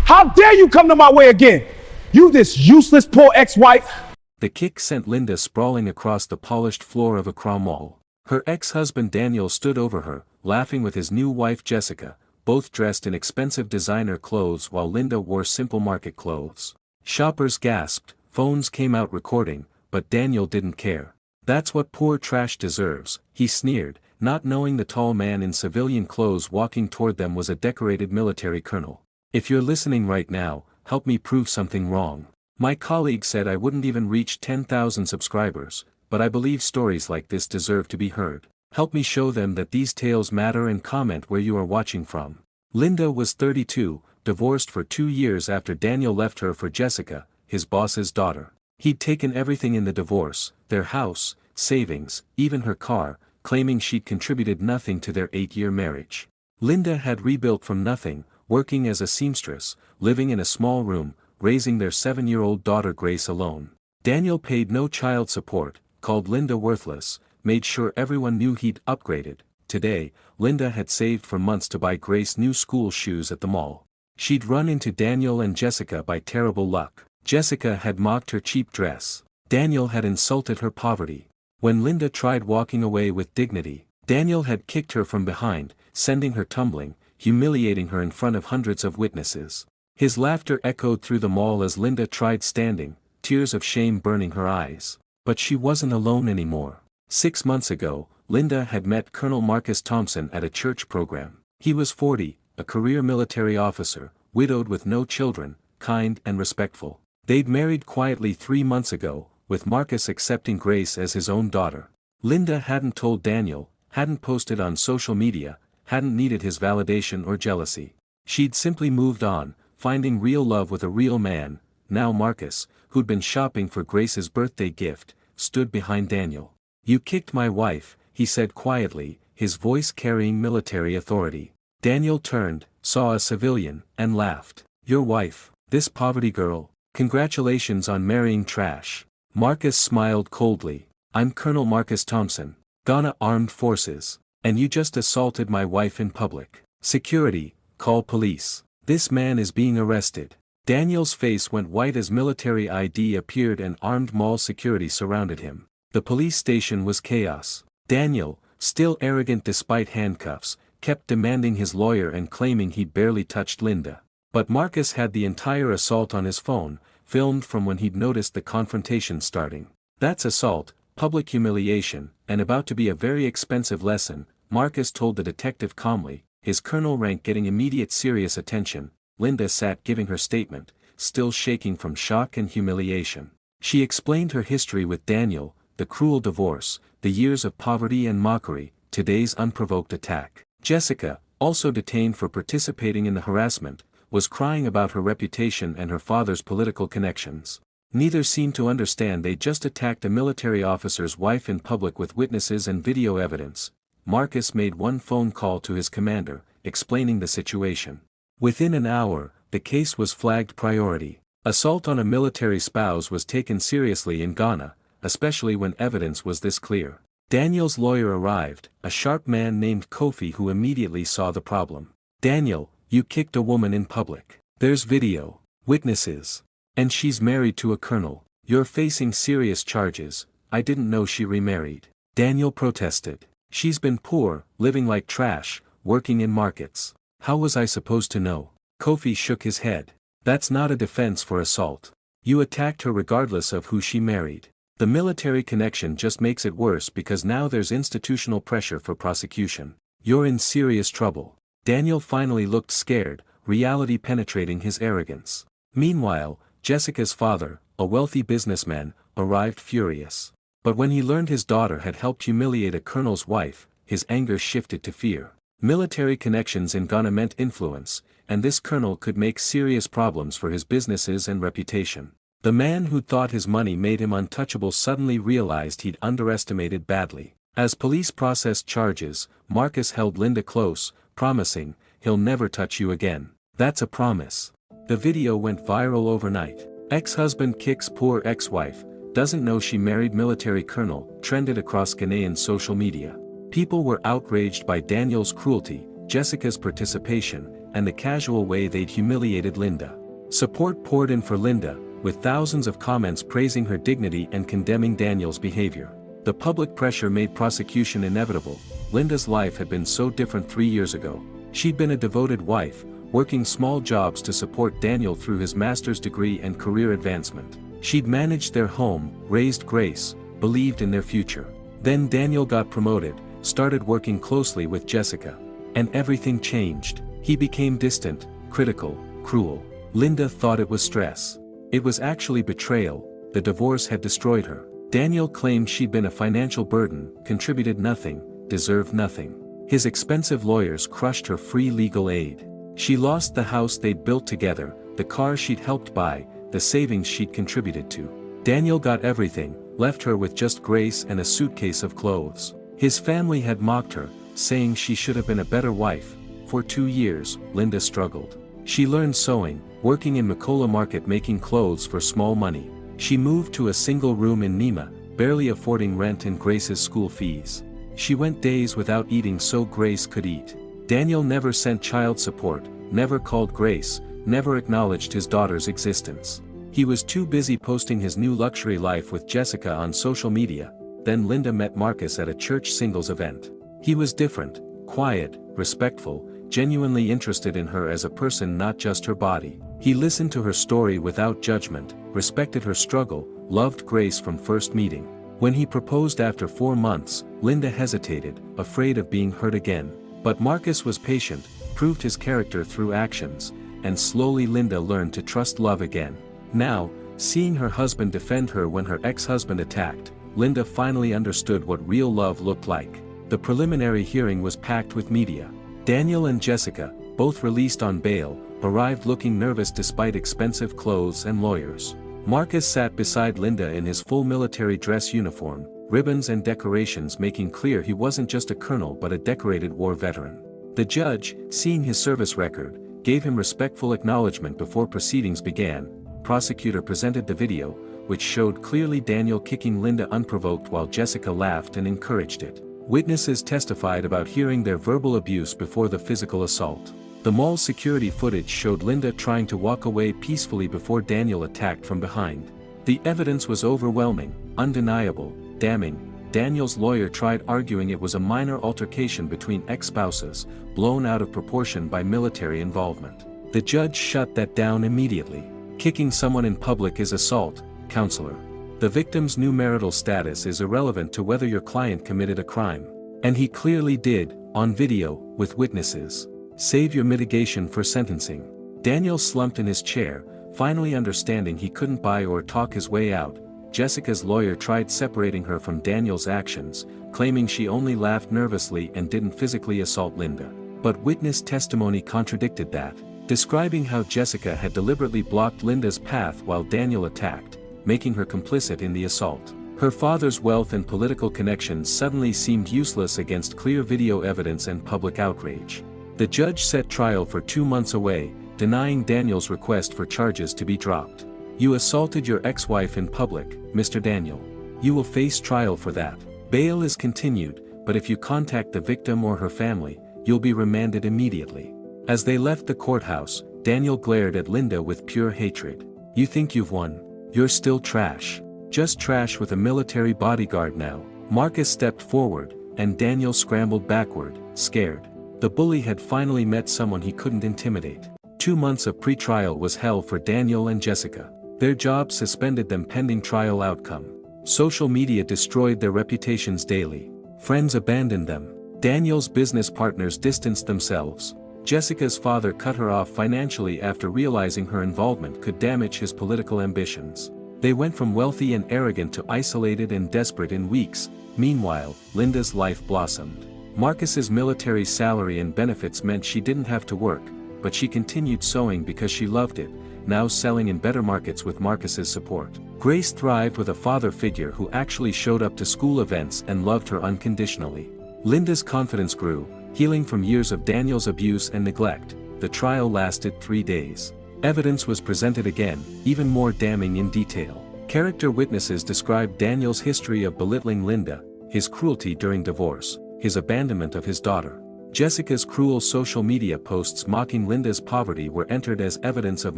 How dare you come to my way again? You this useless poor ex-wife. The kick sent Linda sprawling across the polished floor of Accra Mall. Her ex-husband Daniel stood over her, laughing with his new wife Jessica, both dressed in expensive designer clothes while Linda wore simple market clothes. Shoppers gasped, phones came out recording, but Daniel didn't care. That's what poor trash deserves, he sneered, not knowing the tall man in civilian clothes walking toward them was a decorated military colonel. If you're listening right now, help me prove something wrong. My colleague said I wouldn't even reach 10,000 subscribers, but I believe stories like this deserve to be heard. Help me show them that these tales matter and comment where you are watching from. Linda was 32, divorced for 2 years after Daniel left her for Jessica, his boss's daughter. He'd taken everything in the divorce, their house, savings, even her car, claiming she'd contributed nothing to their 8-year marriage. Linda had rebuilt from nothing, working as a seamstress, living in a small room, raising their 7-year-old daughter Grace alone. Daniel paid no child support, called Linda worthless, made sure everyone knew he'd upgraded. Today, Linda had saved for months to buy Grace new school shoes at the mall. She'd run into Daniel and Jessica by terrible luck. Jessica had mocked her cheap dress. Daniel had insulted her poverty. When Linda tried walking away with dignity, Daniel had kicked her from behind, sending her tumbling, humiliating her in front of hundreds of witnesses. His laughter echoed through the mall as Linda tried standing, tears of shame burning her eyes. But she wasn't alone anymore. 6 months ago, Linda had met Colonel Marcus Thompson at a church program. He was 40, a career military officer, widowed with no children, kind and respectful. They'd married quietly 3 months ago, with Marcus accepting Grace as his own daughter. Linda hadn't told Daniel, hadn't posted on social media, hadn't needed his validation or jealousy. She'd simply moved on, finding real love with a real man. Now Marcus, who'd been shopping for Grace's birthday gift, stood behind Daniel. "You kicked my wife," he said quietly, his voice carrying military authority. Daniel turned, saw a civilian, and laughed. "Your wife, this poverty girl? Congratulations on marrying trash." Marcus smiled coldly. "I'm Colonel Marcus Thompson, Ghana Armed Forces, and you just assaulted my wife in public. Security, call police. This man is being arrested." Daniel's face went white as military ID appeared and armed mall security surrounded him. The police station was chaos. Daniel, still arrogant despite handcuffs, kept demanding his lawyer and claiming he'd barely touched Linda. But Marcus had the entire assault on his phone, filmed from when he'd noticed the confrontation starting. "That's assault, public humiliation, and about to be a very expensive lesson," Marcus told the detective calmly, his colonel rank getting immediate serious attention. Linda sat giving her statement, still shaking from shock and humiliation. She explained her history with Daniel, the cruel divorce, the years of poverty and mockery, today's unprovoked attack. Jessica, also detained for participating in the harassment, was crying about her reputation and her father's political connections. Neither seemed to understand they just attacked a military officer's wife in public with witnesses and video evidence. Marcus made one phone call to his commander, explaining the situation. Within an hour, the case was flagged priority. Assault on a military spouse was taken seriously in Ghana, especially when evidence was this clear. Daniel's lawyer arrived, a sharp man named Kofi who immediately saw the problem. "Daniel, you kicked a woman in public. There's video, witnesses. And she's married to a colonel. You're facing serious charges. I didn't know she remarried." Daniel protested. "She's been poor, living like trash, working in markets. How was I supposed to know?" Kofi shook his head. "That's not a defense for assault. You attacked her regardless of who she married. The military connection just makes it worse because now there's institutional pressure for prosecution. You're in serious trouble." Daniel finally looked scared, reality penetrating his arrogance. Meanwhile, Jessica's father, a wealthy businessman, arrived furious. But when he learned his daughter had helped humiliate a colonel's wife, his anger shifted to fear. Military connections in Ghana meant influence, and this colonel could make serious problems for his businesses and reputation. The man who thought his money made him untouchable suddenly realized he'd underestimated badly. As police processed charges, Marcus held Linda close, promising, "He'll never touch you again." "That's a promise." The video went viral overnight. "Ex-husband kicks poor ex-wife, doesn't know she married military colonel," trended across Ghanaian social media. People were outraged by Daniel's cruelty, Jessica's participation, and the casual way they'd humiliated Linda. Support poured in for Linda, with thousands of comments praising her dignity and condemning Daniel's behavior. The public pressure made prosecution inevitable. Linda's life had been so different 3 years ago. She'd been a devoted wife, working small jobs to support Daniel through his master's degree and career advancement. She'd managed their home, raised Grace, believed in their future. Then Daniel got promoted, started working closely with Jessica. And everything changed. He became distant, critical, cruel. Linda thought it was stress. It was actually betrayal. The divorce had destroyed her. Daniel claimed she'd been a financial burden, contributed nothing, deserved nothing. His expensive lawyers crushed her free legal aid. She lost the house they'd built together, the car she'd helped buy, the savings she'd contributed to. Daniel got everything, left her with just Grace and a suitcase of clothes. His family had mocked her, saying she should have been a better wife. For 2 years, Linda struggled. She learned sewing, working in Makola Market making clothes for small money. She moved to a single room in Nima, barely affording rent and Grace's school fees. She went days without eating so Grace could eat. Daniel never sent child support, never called Grace, never acknowledged his daughter's existence. He was too busy posting his new luxury life with Jessica on social media. Then Linda met Marcus at a church singles event. He was different, quiet, respectful, genuinely interested in her as a person, not just her body. He listened to her story without judgment, respected her struggle, loved Grace from first meeting. When he proposed after 4 months, Linda hesitated, afraid of being hurt again. But Marcus was patient, proved his character through actions, and slowly Linda learned to trust love again. Now, seeing her husband defend her when her ex-husband attacked, Linda finally understood what real love looked like. The preliminary hearing was packed with media. Daniel and Jessica, both released on bail, arrived looking nervous despite expensive clothes and lawyers. Marcus sat beside Linda in his full military dress uniform, ribbons and decorations making clear he wasn't just a colonel but a decorated war veteran. The judge, seeing his service record, gave him respectful acknowledgement before proceedings began. Prosecutor presented the video, which showed clearly Daniel kicking Linda unprovoked while Jessica laughed and encouraged it. Witnesses testified about hearing their verbal abuse before the physical assault. The mall security footage showed Linda trying to walk away peacefully before Daniel attacked from behind. The evidence was overwhelming, undeniable, damning. Daniel's lawyer tried arguing it was a minor altercation between ex-spouses, blown out of proportion by military involvement. The judge shut that down immediately. Kicking someone in public is assault, counselor. The victim's new marital status is irrelevant to whether your client committed a crime. And he clearly did, on video, with witnesses. Save your mitigation for sentencing. Daniel slumped in his chair, finally understanding he couldn't buy or talk his way out. Jessica's lawyer tried separating her from Daniel's actions, claiming she only laughed nervously and didn't physically assault Linda. But witness testimony contradicted that, describing how Jessica had deliberately blocked Linda's path while Daniel attacked, making her complicit in the assault. Her father's wealth and political connections suddenly seemed useless against clear video evidence and public outrage. The judge set trial for 2 months away, denying Daniel's request for charges to be dropped. You assaulted your ex-wife in public, Mr. Daniel. You will face trial for that. Bail is continued, but if you contact the victim or her family, you'll be remanded immediately. As they left the courthouse, Daniel glared at Linda with pure hatred. You think you've won? You're still trash. Just trash with a military bodyguard now. Marcus stepped forward, and Daniel scrambled backward, scared. The bully had finally met someone he couldn't intimidate. 2 months of pre-trial was hell for Daniel and Jessica. Their jobs suspended them pending trial outcome. Social media destroyed their reputations daily. Friends abandoned them. Daniel's business partners distanced themselves. Jessica's father cut her off financially after realizing her involvement could damage his political ambitions. They went from wealthy and arrogant to isolated and desperate in weeks. Meanwhile, Linda's life blossomed. Marcus's military salary and benefits meant she didn't have to work, but she continued sewing because she loved it, now selling in better markets with Marcus's support. Grace thrived with a father figure who actually showed up to school events and loved her unconditionally. Linda's confidence grew, healing from years of Daniel's abuse and neglect. The trial lasted 3 days. Evidence was presented again, even more damning in detail. Character witnesses described Daniel's history of belittling Linda, his cruelty during divorce, his abandonment of his daughter. Jessica's cruel social media posts mocking Linda's poverty were entered as evidence of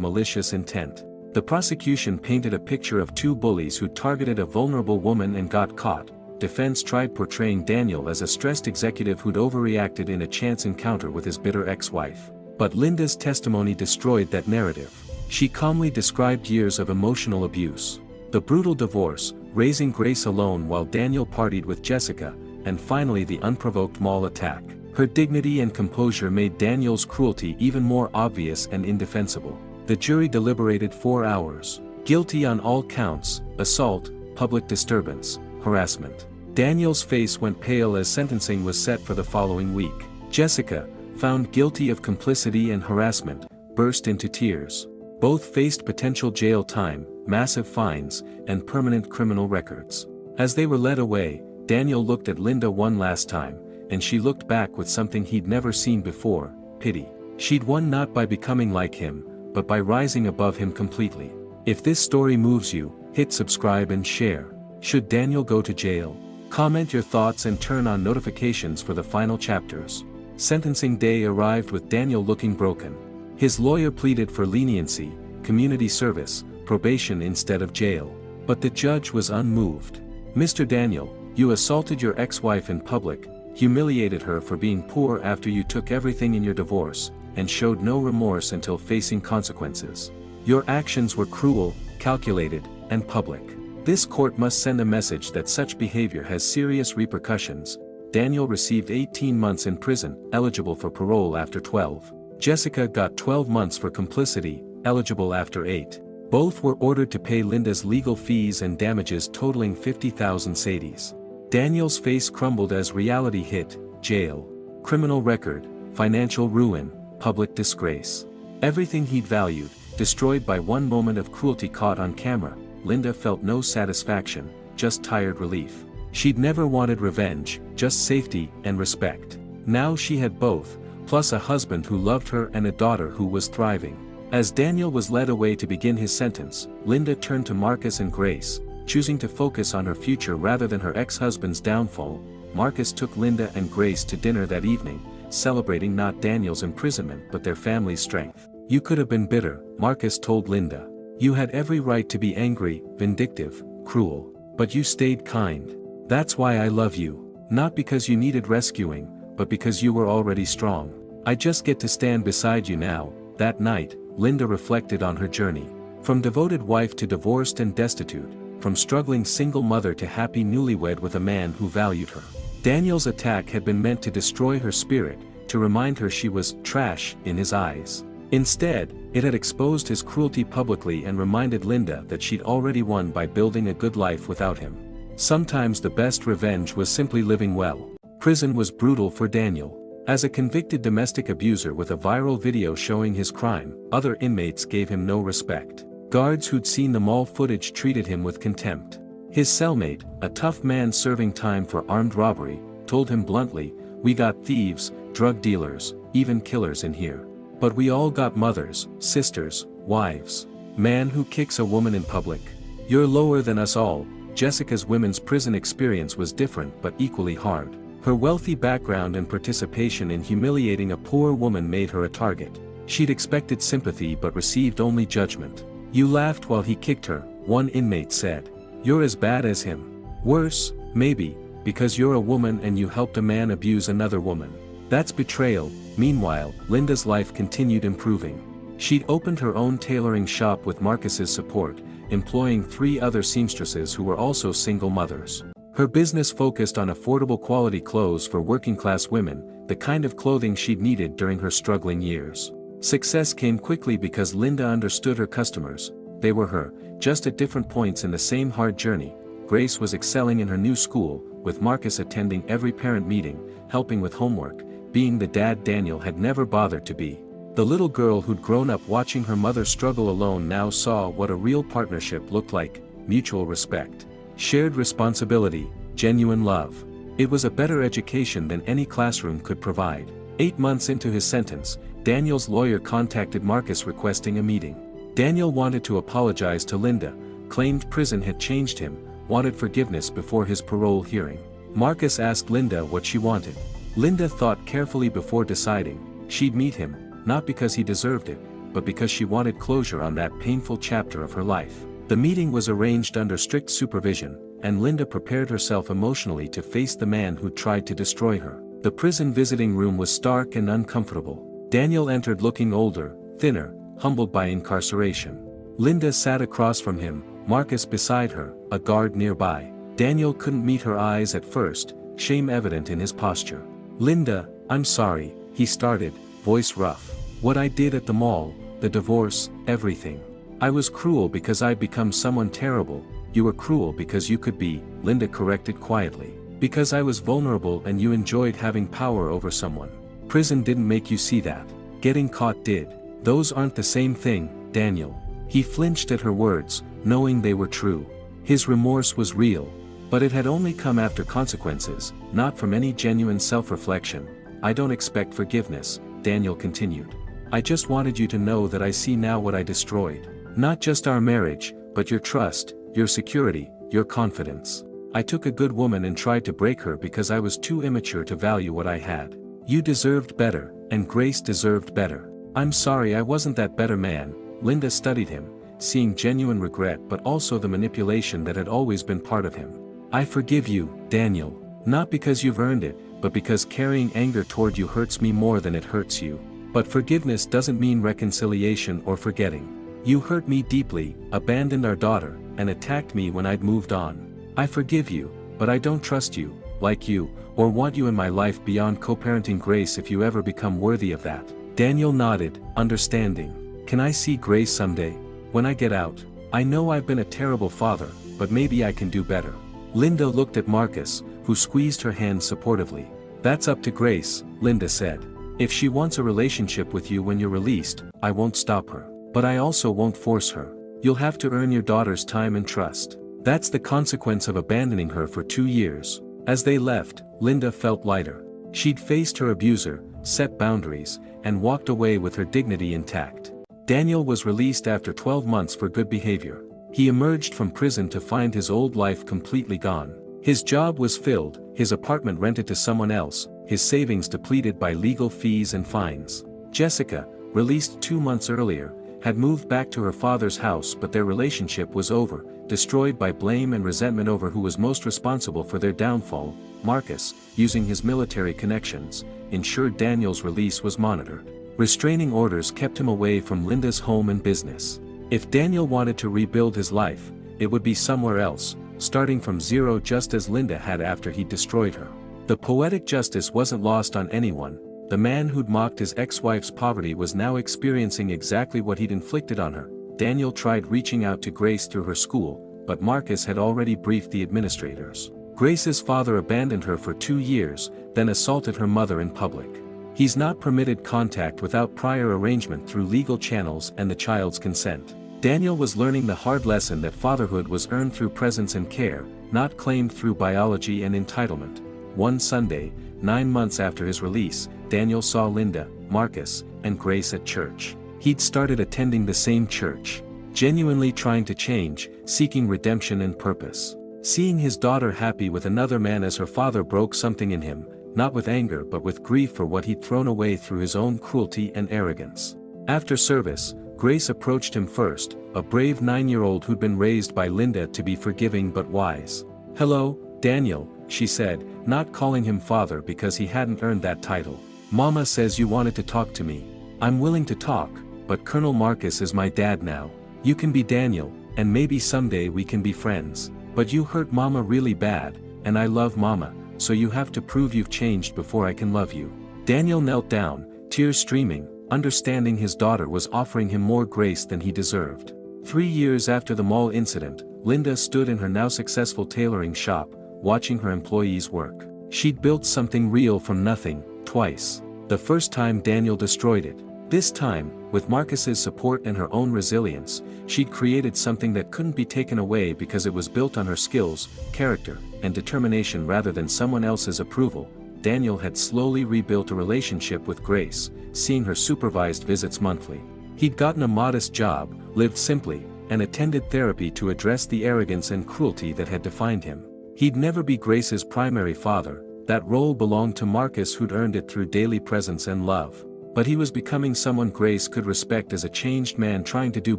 malicious intent. The prosecution painted a picture of two bullies who targeted a vulnerable woman and got caught. Defense tried portraying Daniel as a stressed executive who'd overreacted in a chance encounter with his bitter ex-wife. But Linda's testimony destroyed that narrative. She calmly described years of emotional abuse, the brutal divorce, raising Grace alone while Daniel partied with Jessica, and finally the unprovoked mall attack. Her dignity and composure made Daniel's cruelty even more obvious and indefensible. The jury deliberated 4 hours. Guilty on all counts: assault, public disturbance, harassment. Daniel's face went pale as sentencing was set for the following week. Jessica, found guilty of complicity and harassment, burst into tears. Both faced potential jail time, massive fines, and permanent criminal records. As they were led away, Daniel looked at Linda one last time, and she looked back with something he'd never seen before: pity. She'd won not by becoming like him, but by rising above him completely. If this story moves you, hit subscribe and share. Should Daniel go to jail? Comment your thoughts and turn on notifications for the final chapters. Sentencing day arrived with Daniel looking broken. His lawyer pleaded for leniency, community service, probation instead of jail. But the judge was unmoved. "Mr. Daniel, you assaulted your ex-wife in public, humiliated her for being poor after you took everything in your divorce, and showed no remorse until facing consequences. Your actions were cruel, calculated, and public. This court must send a message that such behavior has serious repercussions." Daniel received 18 months in prison, eligible for parole after 12. Jessica got 12 months for complicity, eligible after 8. Both were ordered to pay Linda's legal fees and damages totaling 50,000 cedis. Daniel's face crumbled as reality hit: jail, criminal record, financial ruin, public disgrace. Everything he'd valued, destroyed by one moment of cruelty caught on camera. Linda felt no satisfaction, just tired relief. She'd never wanted revenge, just safety and respect. Now she had both, plus a husband who loved her and a daughter who was thriving. As Daniel was led away to begin his sentence, Linda turned to Marcus and Grace, choosing to focus on her future rather than her ex-husband's downfall. Marcus took Linda and Grace to dinner that evening, celebrating not Daniel's imprisonment but their family's strength. "You could have been bitter," Marcus told Linda. "You had every right to be angry, vindictive, cruel. But you stayed kind. That's why I love you. Not because you needed rescuing, but because you were already strong. I just get to stand beside you now." That night, Linda reflected on her journey. From devoted wife to divorced and destitute, from struggling single mother to happy newlywed with a man who valued her. Daniel's attack had been meant to destroy her spirit, to remind her she was trash in his eyes. Instead, it had exposed his cruelty publicly and reminded Linda that she'd already won by building a good life without him. Sometimes the best revenge was simply living well. Prison was brutal for Daniel. As a convicted domestic abuser with a viral video showing his crime, other inmates gave him no respect. Guards who'd seen the mall footage treated him with contempt. His cellmate, a tough man serving time for armed robbery, told him bluntly, "We got thieves, drug dealers, even killers in here. But we all got mothers, sisters, wives. Man who kicks a woman in public. You're lower than us all." Jessica's women's prison experience was different but equally hard. Her wealthy background and participation in humiliating a poor woman made her a target. She'd expected sympathy but received only judgment. "You laughed while he kicked her," one inmate said. "You're as bad as him. Worse, maybe, because you're a woman and you helped a man abuse another woman. That's betrayal." Meanwhile, Linda's life continued improving. She'd opened her own tailoring shop with Marcus's support, employing 3 other seamstresses who were also single mothers. Her business focused on affordable quality clothes for working-class women, the kind of clothing she'd needed during her struggling years. Success came quickly because Linda understood her customers. They were her, just at different points in the same hard journey. Grace was excelling in her new school, with Marcus attending every parent meeting, helping with homework, being the dad Daniel had never bothered to be. The little girl who'd grown up watching her mother struggle alone now saw what a real partnership looked like: mutual respect, shared responsibility, genuine love. It was a better education than any classroom could provide. 8 months into his sentence, Daniel's lawyer contacted Marcus requesting a meeting. Daniel wanted to apologize to Linda, claimed prison had changed him, wanted forgiveness before his parole hearing. Marcus asked Linda what she wanted. Linda thought carefully before deciding. She'd meet him, not because he deserved it, but because she wanted closure on that painful chapter of her life. The meeting was arranged under strict supervision, and Linda prepared herself emotionally to face the man who tried to destroy her. The prison visiting room was stark and uncomfortable. Daniel entered looking older, thinner, humbled by incarceration. Linda sat across from him, Marcus beside her, a guard nearby. Daniel couldn't meet her eyes at first, shame evident in his posture. "Linda, I'm sorry," he started, voice rough. "What I did at the mall, the divorce, everything. I was cruel because I'd become someone terrible." "You were cruel because you could be," Linda corrected quietly. "Because I was vulnerable and you enjoyed having power over someone. Prison didn't make you see that. Getting caught did. Those aren't the same thing, Daniel." He flinched at her words, knowing they were true. His remorse was real, but it had only come after consequences, not from any genuine self-reflection. "I don't expect forgiveness," Daniel continued. "I just wanted you to know that I see now what I destroyed. Not just our marriage, but your trust, your security, your confidence. I took a good woman and tried to break her because I was too immature to value what I had. You deserved better, and Grace deserved better. I'm sorry I wasn't that better man." Linda studied him, seeing genuine regret but also the manipulation that had always been part of him. "I forgive you, Daniel. Not because you've earned it, but because carrying anger toward you hurts me more than it hurts you. But forgiveness doesn't mean reconciliation or forgetting. You hurt me deeply, abandoned our daughter, and attacked me when I'd moved on. I forgive you, but I don't trust you, like you, or want you in my life beyond co-parenting Grace if you ever become worthy of that." Daniel nodded, understanding. "Can I see Grace someday? When I get out? I know I've been a terrible father, but maybe I can do better." Linda looked at Marcus, who squeezed her hand supportively. "That's up to Grace," Linda said. "If she wants a relationship with you when you're released, I won't stop her. But I also won't force her. You'll have to earn your daughter's time and trust. That's the consequence of abandoning her for 2 years." As they left, Linda felt lighter. She'd faced her abuser, set boundaries, and walked away with her dignity intact. Daniel was released after 12 months for good behavior. He emerged from prison to find his old life completely gone. His job was filled, his apartment rented to someone else, his savings depleted by legal fees and fines. Jessica, released 2 months earlier, had moved back to her father's house, but their relationship was over, destroyed by blame and resentment over who was most responsible for their downfall. Marcus, using his military connections, ensured Daniel's release was monitored. Restraining orders kept him away from Linda's home and business. If Daniel wanted to rebuild his life, it would be somewhere else, starting from zero just as Linda had after he destroyed her. The poetic justice wasn't lost on anyone. The man who'd mocked his ex-wife's poverty was now experiencing exactly what he'd inflicted on her. Daniel tried reaching out to Grace through her school, but Marcus had already briefed the administrators. Grace's father abandoned her for 2 years, then assaulted her mother in public. He's not permitted contact without prior arrangement through legal channels and the child's consent. Daniel was learning the hard lesson that fatherhood was earned through presence and care, not claimed through biology and entitlement. One Sunday, 9 months after his release, Daniel saw Linda, Marcus, and Grace at church. He'd started attending the same church, genuinely trying to change, seeking redemption and purpose. Seeing his daughter happy with another man as her father broke something in him, not with anger but with grief for what he'd thrown away through his own cruelty and arrogance. After service, Grace approached him first, a brave 9-year-old who'd been raised by Linda to be forgiving but wise. "Hello, Daniel," she said, not calling him father because he hadn't earned that title. "Mama says you wanted to talk to me. I'm willing to talk, but Colonel Marcus is my dad now. You can be Daniel, and maybe someday we can be friends. But you hurt Mama really bad, and I love Mama, so you have to prove you've changed before I can love you." Daniel knelt down, tears streaming, understanding his daughter was offering him more grace than he deserved. 3 years after the mall incident, Linda stood in her now successful tailoring shop, watching her employees work. She'd built something real from nothing, twice. The first time Daniel destroyed it. This time, with Marcus's support and her own resilience, she'd created something that couldn't be taken away because it was built on her skills, character, and determination rather than someone else's approval. Daniel had slowly rebuilt a relationship with Grace, seeing her supervised visits monthly. He'd gotten a modest job, lived simply, and attended therapy to address the arrogance and cruelty that had defined him. He'd never be Grace's primary father, That role belonged to Marcus, who'd earned it through daily presence and love. But he was becoming someone Grace could respect as a changed man trying to do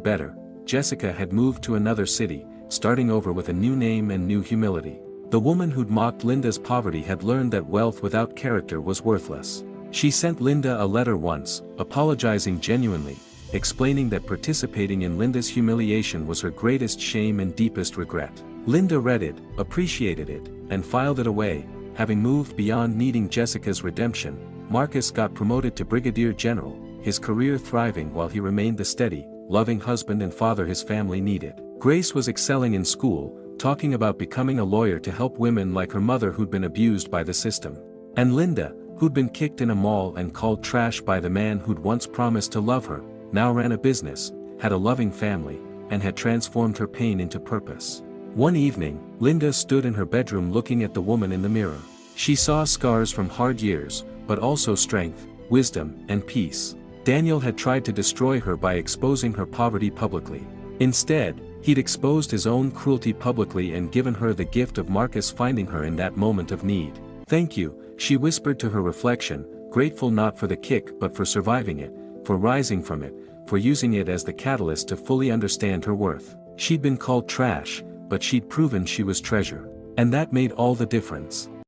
better. Jessica had moved to another city, starting over with a new name and new humility. The woman who'd mocked Linda's poverty had learned that wealth without character was worthless. She sent Linda a letter once, apologizing genuinely, explaining that participating in Linda's humiliation was her greatest shame and deepest regret. Linda read it, appreciated it, and filed it away. Having moved beyond needing Jessica's redemption, Marcus got promoted to brigadier general, his career thriving while he remained the steady, loving husband and father his family needed. Grace was excelling in school, talking about becoming a lawyer to help women like her mother who'd been abused by the system. And Linda, who'd been kicked in a mall and called trash by the man who'd once promised to love her, now ran a business, had a loving family, and had transformed her pain into purpose. One evening, Linda stood in her bedroom looking at the woman in the mirror. She saw scars from hard years, but also strength, wisdom, and peace. Daniel had tried to destroy her by exposing her poverty publicly. Instead, he'd exposed his own cruelty publicly and given her the gift of Marcus finding her in that moment of need. "Thank you," she whispered to her reflection, grateful not for the kick but for surviving it, for rising from it, for using it as the catalyst to fully understand her worth. She'd been called trash, but she'd proven she was treasure. And that made all the difference.